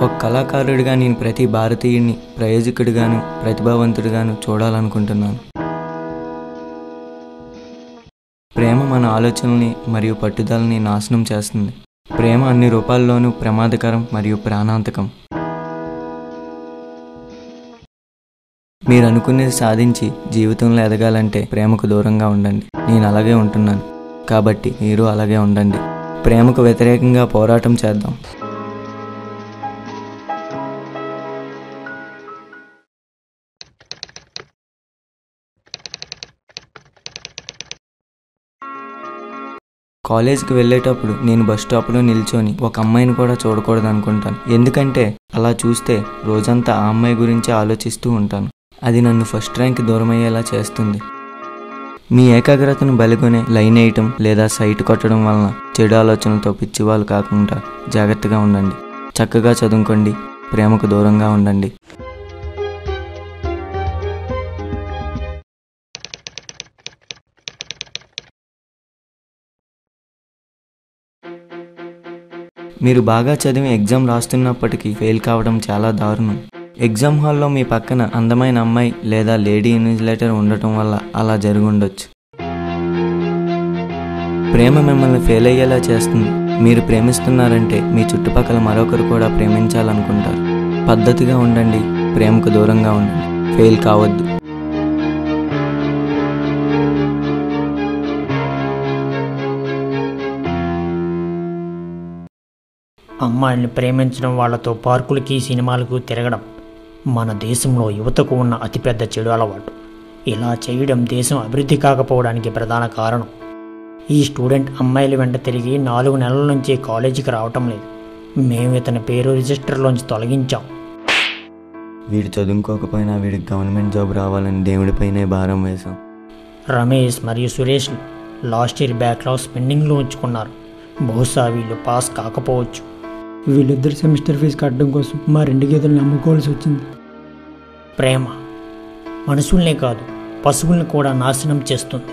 ఒక కళాకారుడిగా నేను ప్రతి భారతీయుడిని ప్రయోజకుడిగాను ప్రతిభావంతుడిగాను చూడాలనుకుంటున్నాను. ప్రేమ మన ఆలోచనల్ని మరియు పట్టుదలని నాశనం చేస్తుంది. ప్రేమ అన్ని రూపాల్లోనూ ప్రమాదకరం మరియు ప్రాణాంతకం. మీరు అనుకునేది సాధించి జీవితంలో ఎదగాలంటే ప్రేమకు దూరంగా ఉండండి. నేను అలాగే ఉంటున్నాను, కాబట్టి మీరు అలాగే ఉండండి. ప్రేమకు వ్యతిరేకంగా పోరాటం చేద్దాం. కాలేజ్కి వెళ్ళేటప్పుడు నేను బస్ స్టాప్లో నిల్చొని ఒక అమ్మాయిని కూడా చూడకూడదు అనుకుంటాను. ఎందుకంటే అలా చూస్తే రోజంతా ఆ అమ్మాయి గురించి ఆలోచిస్తూ ఉంటాను. అది నన్ను ఫస్ట్ ర్యాంక్ దూరమయ్యేలా చేస్తుంది. మీ ఏకాగ్రతను బలిగొనే లైన్ వేయటం లేదా సైట్ కొట్టడం వలన చెడు ఆలోచనలతో పిచ్చివాళ్ళు కాకుండా జాగ్రత్తగా ఉండండి. చక్కగా చదువుకోండి. ప్రేమకు దూరంగా ఉండండి. మీరు బాగా చదివి ఎగ్జామ్ రాస్తున్నప్పటికీ ఫెయిల్ కావడం చాలా దారుణం. ఎగ్జామ్ హాల్లో మీ పక్కన అందమైన అమ్మాయి లేదా లేడీ ఇన్విజిలేటర్ ఉండటం వల్ల అలా జరుగుండొచ్చు. ప్రేమ మిమ్మల్ని ఫెయిల్ అయ్యేలా చేస్తుంది. మీరు ప్రేమిస్తున్నారంటే మీ చుట్టుపక్కల మరొకరు కూడా ప్రేమించాలనుకుంటారు. పద్ధతిగా ఉండండి. ప్రేమకు దూరంగా ఉండండి. ఫెయిల్ కావద్దు. అమ్మాయిల్ని ప్రేమించడం, వాళ్లతో పార్కులకి సినిమాలకు తిరగడం మన దేశంలో యువతకు ఉన్న అతిపెద్ద చెడు అలవాటు. ఇలా చేయడం దేశం అభివృద్ధి కాకపోవడానికి ప్రధాన కారణం. ఈ స్టూడెంట్ అమ్మాయిల వెంట తిరిగి 4 నెలల నుంచి కాలేజీకి రావటం లేదు. మేము ఇతని పేరు రిజిస్టర్లోంచి తొలగించాం. వీడు చదువుకోకపోయినా వీడికి గవర్నమెంట్ జాబ్ రావాలని దేవుడిపైనే భారం వేశాం. రమేష్ మరియు సురేష్ లాస్ట్ ఇయర్ బ్యాక్లాగ్స్ పెండింగ్లో ఉంచుకున్నారు. బహుశా వీళ్ళు పాస్ కాకపోవచ్చు. వీళ్ళిద్దరు సెమిస్టర్ ఫీజు కట్టడం కోసం మా 2 గేదెలను అమ్ముకోవాల్సి వచ్చింది. ప్రేమ మనుషుల్నే కాదు పశువుల్ని కూడా నాశనం చేస్తుంది.